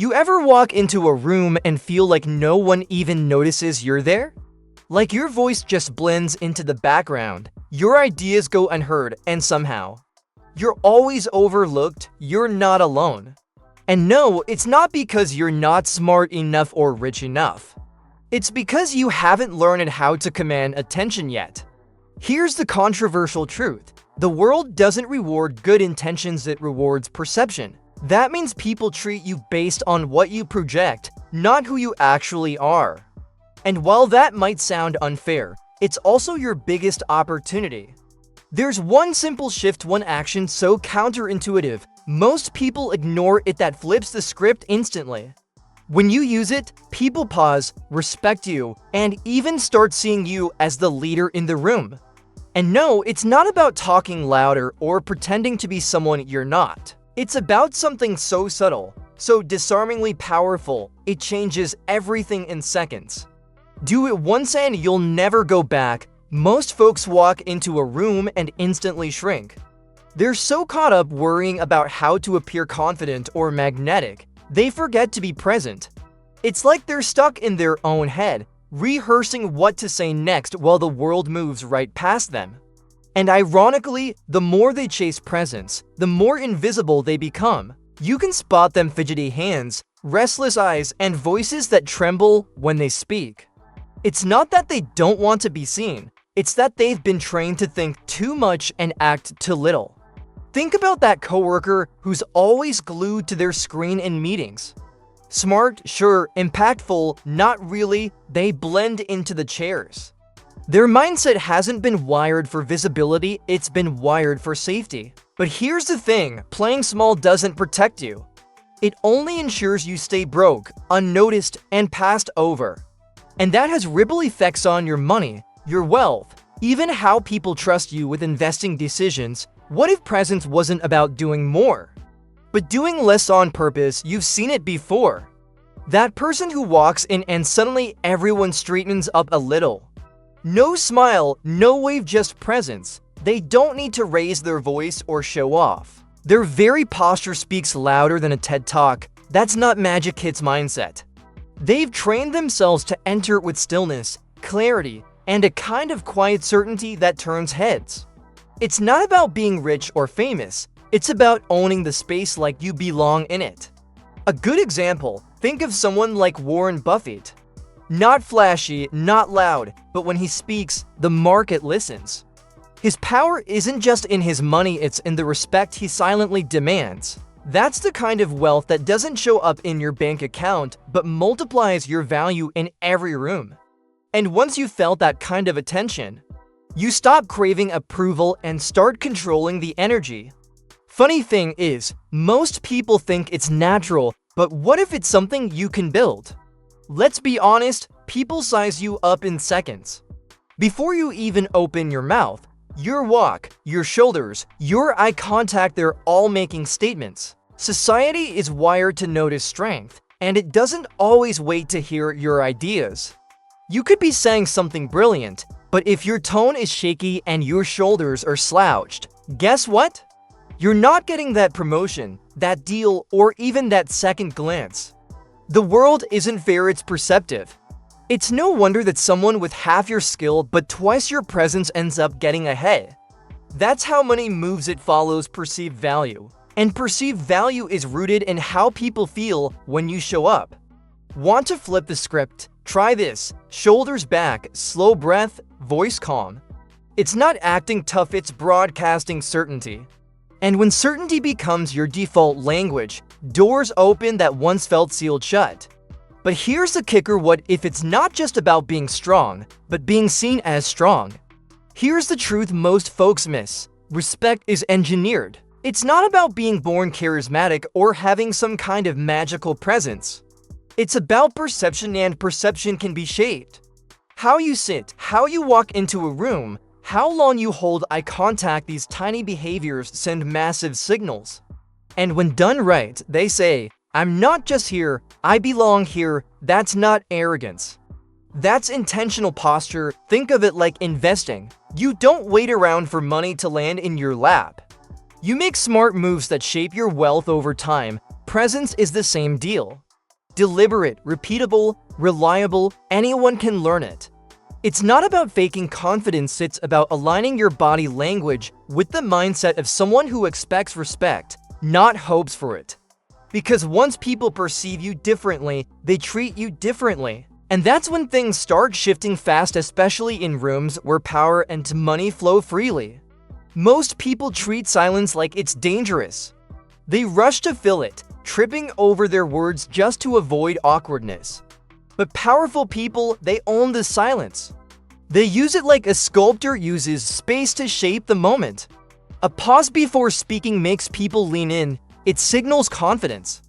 You ever walk into a room and feel like no one even notices you're there? Like your voice just blends into the background, your ideas go unheard, and somehow, you're always overlooked, you're not alone. And no, it's not because you're not smart enough or rich enough. It's because you haven't learned how to command attention yet. Here's the controversial truth. The world doesn't reward good intentions, it rewards perception. That means people treat you based on what you project, not who you actually are. And while that might sound unfair, it's also your biggest opportunity. There's one simple shift, one action so counterintuitive, most people ignore it that flips the script instantly. When you use it, people pause, respect you, and even start seeing you as the leader in the room. And no, it's not about talking louder or pretending to be someone you're not. It's about something so subtle, so disarmingly powerful, it changes everything in seconds. Do it once and you'll never go back. Most folks walk into a room and instantly shrink. They're so caught up worrying about how to appear confident or magnetic, they forget to be present. It's like they're stuck in their own head, rehearsing what to say next while the world moves right past them. And ironically, the more they chase presence, the more invisible they become. You can spot them fidgety hands, restless eyes, and voices that tremble when they speak. It's not that they don't want to be seen, it's that they've been trained to think too much and act too little. Think about that coworker who's always glued to their screen in meetings. Smart, sure, impactful, not really, they blend into the chairs. Their mindset hasn't been wired for visibility, it's been wired for safety. But here's the thing, playing small doesn't protect you. It only ensures you stay broke, unnoticed, and passed over. And that has ripple effects on your money, your wealth, even how people trust you with investing decisions. What if presence wasn't about doing more, but doing less on purpose? You've seen it before. That person who walks in and suddenly everyone straightens up a little. No smile, no wave, just presence. They don't need to raise their voice or show off. Their very posture speaks louder than a TED Talk. That's not Magic Hits mindset. They've trained themselves to enter with stillness, clarity, and a kind of quiet certainty that turns heads. It's not about being rich or famous. It's about owning the space like you belong in it. A good example, think of someone like Warren Buffett. Not flashy, not loud, but when he speaks, the market listens. His power isn't just in his money, it's in the respect he silently demands. That's the kind of wealth that doesn't show up in your bank account, but multiplies your value in every room. And once you've felt that kind of attention, you stop craving approval and start controlling the energy. Funny thing is, most people think it's natural, but what if it's something you can build? Let's be honest, people size you up in seconds. Before you even open your mouth, your walk, your shoulders, your eye contact, they're all making statements. Society is wired to notice strength, and it doesn't always wait to hear your ideas. You could be saying something brilliant, but if your tone is shaky and your shoulders are slouched, guess what? You're not getting that promotion, that deal, or even that second glance. The world isn't fair, it's perceptive. It's no wonder that someone with half your skill but twice your presence ends up getting ahead. That's how money moves, it follows perceived value. And perceived value is rooted in how people feel when you show up. Want to flip the script? Try this. Shoulders back, slow breath, voice calm. It's not acting tough, it's broadcasting certainty. And when certainty becomes your default language, doors open that once felt sealed shut. But here's the kicker, what if it's not just about being strong, but being seen as strong? Here's the truth most folks miss. Respect is engineered. It's not about being born charismatic or having some kind of magical presence. It's about perception, and perception can be shaped. How you sit, how you walk into a room, how long you hold eye contact, these tiny behaviors send massive signals. And when done right, they say, I'm not just here, I belong here. That's not arrogance. That's intentional posture. Think of it like investing. You don't wait around for money to land in your lap. You make smart moves that shape your wealth over time. Presence is the same deal. deliberate, repeatable, reliable, anyone can learn it. It's not about faking confidence, it's about aligning your body language with the mindset of someone who expects respect, not hopes for it. Because once people perceive you differently, they treat you differently. And that's when things start shifting fast, especially in rooms where power and money flow freely. Most people treat silence like it's dangerous. They rush to fill it, tripping over their words just to avoid awkwardness. But powerful people, they own the silence. They use it like a sculptor uses space to shape the moment. A pause before speaking makes people lean in. It signals confidence.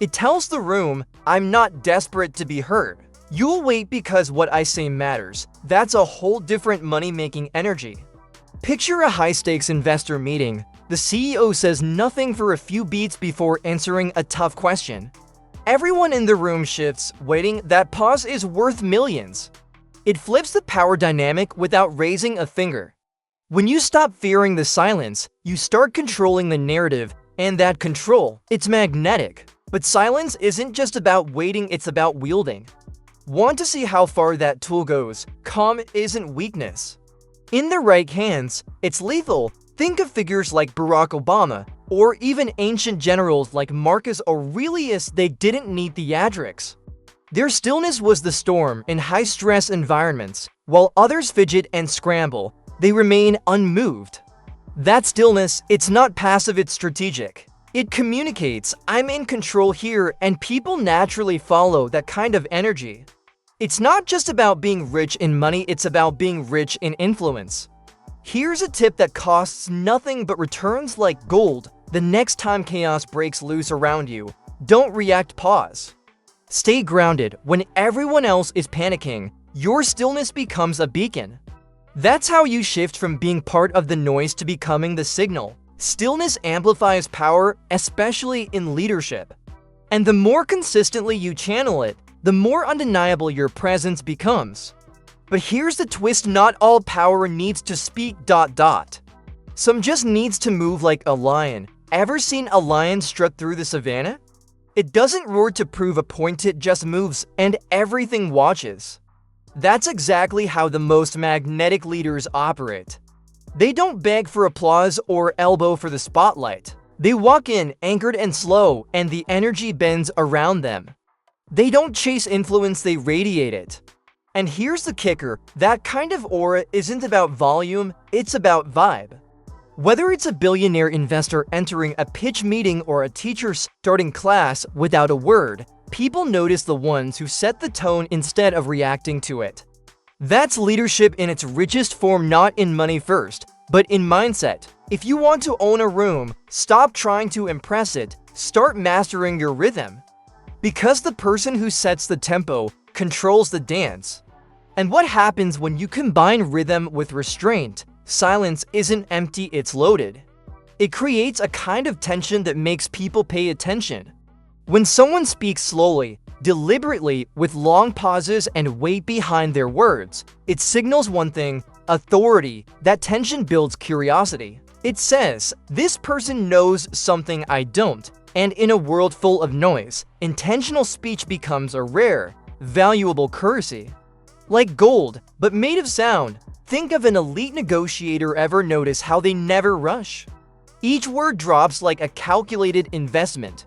It tells the room, I'm not desperate to be heard. You'll wait because what I say matters. That's a whole different money-making energy. Picture a high-stakes investor meeting. The CEO says nothing for a few beats before answering a tough question. Everyone in the room shifts, waiting. That pause is worth millions. It flips the power dynamic without raising a finger. When you stop fearing the silence, you start controlling the narrative, and that control, it's magnetic. But silence isn't just about waiting, it's about wielding. Want to see how far that tool goes? Calm isn't weakness. In the right hands, it's lethal. Think of figures like Barack Obama, or even ancient generals like Marcus Aurelius. They didn't need theatrics. Their stillness was the storm in high-stress environments. While others fidget and scramble, they remain unmoved. That stillness, it's not passive, it's strategic. It communicates, I'm in control here, and people naturally follow that kind of energy. It's not just about being rich in money, it's about being rich in influence. Here's a tip that costs nothing but returns like gold. The next time chaos breaks loose around you, don't react, pause. Stay grounded. When everyone else is panicking, your stillness becomes a beacon. That's how you shift from being part of the noise to becoming the signal. Stillness amplifies power, especially in leadership. And the more consistently you channel it, the more undeniable your presence becomes. But here's the twist, not all power needs to speak. Some just needs to move like a lion. Ever seen a lion strut through the savannah? It doesn't roar to prove a point, it just moves, and everything watches. That's exactly how the most magnetic leaders operate. They don't beg for applause or elbow for the spotlight. They walk in, anchored and slow, and the energy bends around them. They don't chase influence, they radiate it. And here's the kicker, that kind of aura isn't about volume, it's about vibe. Whether it's a billionaire investor entering a pitch meeting or a teacher starting class without a word, people notice the ones who set the tone instead of reacting to it. That's leadership in its richest form, not in money first, but in mindset. If you want to own a room, stop trying to impress it, start mastering your rhythm. Because the person who sets the tempo controls the dance. And what happens when you combine rhythm with restraint? Silence isn't empty, it's loaded. It creates a kind of tension that makes people pay attention. When someone speaks slowly, deliberately, with long pauses and weight behind their words, it signals one thing: authority. That tension builds curiosity. It says, this person knows something I don't. And in a world full of noise, intentional speech becomes a rare, valuable currency. Like gold, but made of sound. Think of an elite negotiator. Ever notice how they never rush? Each word drops like a calculated investment.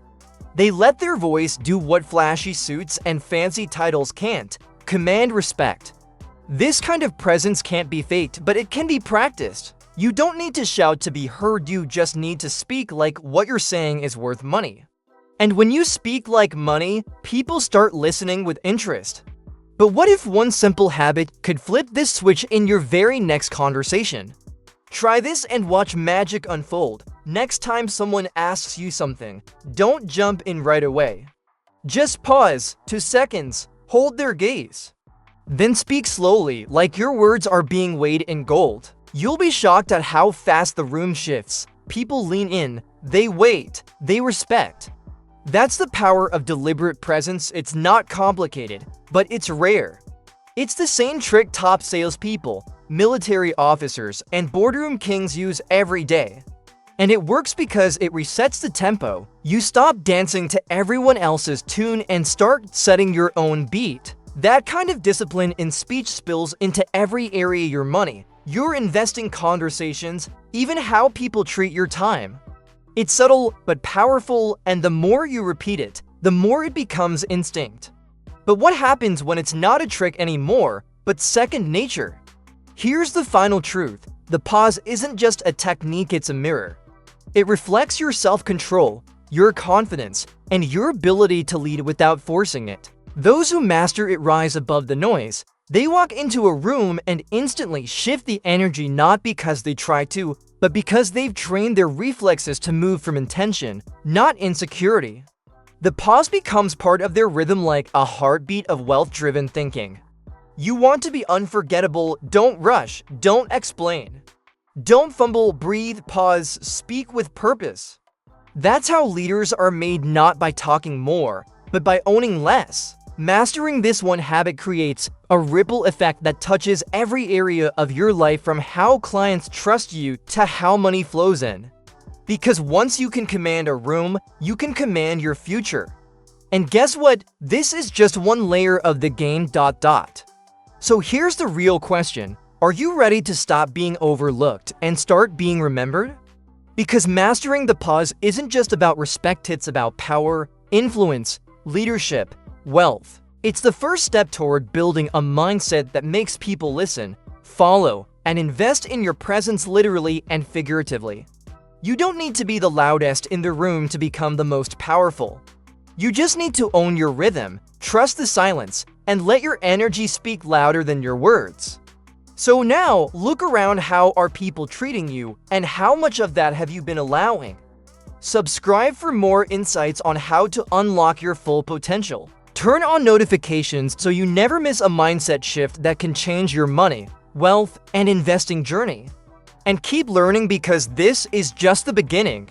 They let their voice do what flashy suits and fancy titles can't: command respect. This kind of presence can't be faked, but it can be practiced. You don't need to shout to be heard, you just need to speak like what you're saying is worth money. And when you speak like money, people start listening with interest. But what if one simple habit could flip this switch in your very next conversation? Try this and watch magic unfold. Next time someone asks you something, don't jump in right away. Just pause, 2 seconds, hold their gaze. Then speak slowly, like your words are being weighed in gold. You'll be shocked at how fast the room shifts. People lean in, they wait, they respect. That's the power of deliberate presence. It's not complicated, but it's rare. It's the same trick top salespeople, military officers, and boardroom kings use every day. And it works because it resets the tempo. You stop dancing to everyone else's tune and start setting your own beat. That kind of discipline in speech spills into every area of your money. Your investing conversations, even how people treat your time. It's subtle but powerful, and the more you repeat it, the more it becomes instinct. But what happens when it's not a trick anymore, but second nature? Here's the final truth. The pause isn't just a technique, it's a mirror. It reflects your self-control, your confidence, and your ability to lead without forcing it. Those who master it rise above the noise. They walk into a room and instantly shift the energy, not because they try to, but because they've trained their reflexes to move from intention, not insecurity. The pause becomes part of their rhythm, like a heartbeat of wealth-driven thinking. You want to be unforgettable, don't rush, don't explain. Don't fumble, breathe, pause, speak with purpose. That's how leaders are made, not by talking more, but by owning less. Mastering this one habit creates a ripple effect that touches every area of your life, from how clients trust you to how money flows in. Because once you can command a room, you can command your future. And guess what? This is just one layer of the game. So here's the real question. Are you ready to stop being overlooked and start being remembered? Because mastering the pause isn't just about respect, it's about power, influence, leadership, wealth. It's the first step toward building a mindset that makes people listen, follow, and invest in your presence, literally and figuratively. You don't need to be the loudest in the room to become the most powerful. You just need to own your rhythm, trust the silence, and let your energy speak louder than your words. So now, look around. How are people treating you, and how much of that have you been allowing? Subscribe for more insights on how to unlock your full potential. Turn on notifications so you never miss a mindset shift that can change your money, wealth, and investing journey. And keep learning, because this is just the beginning.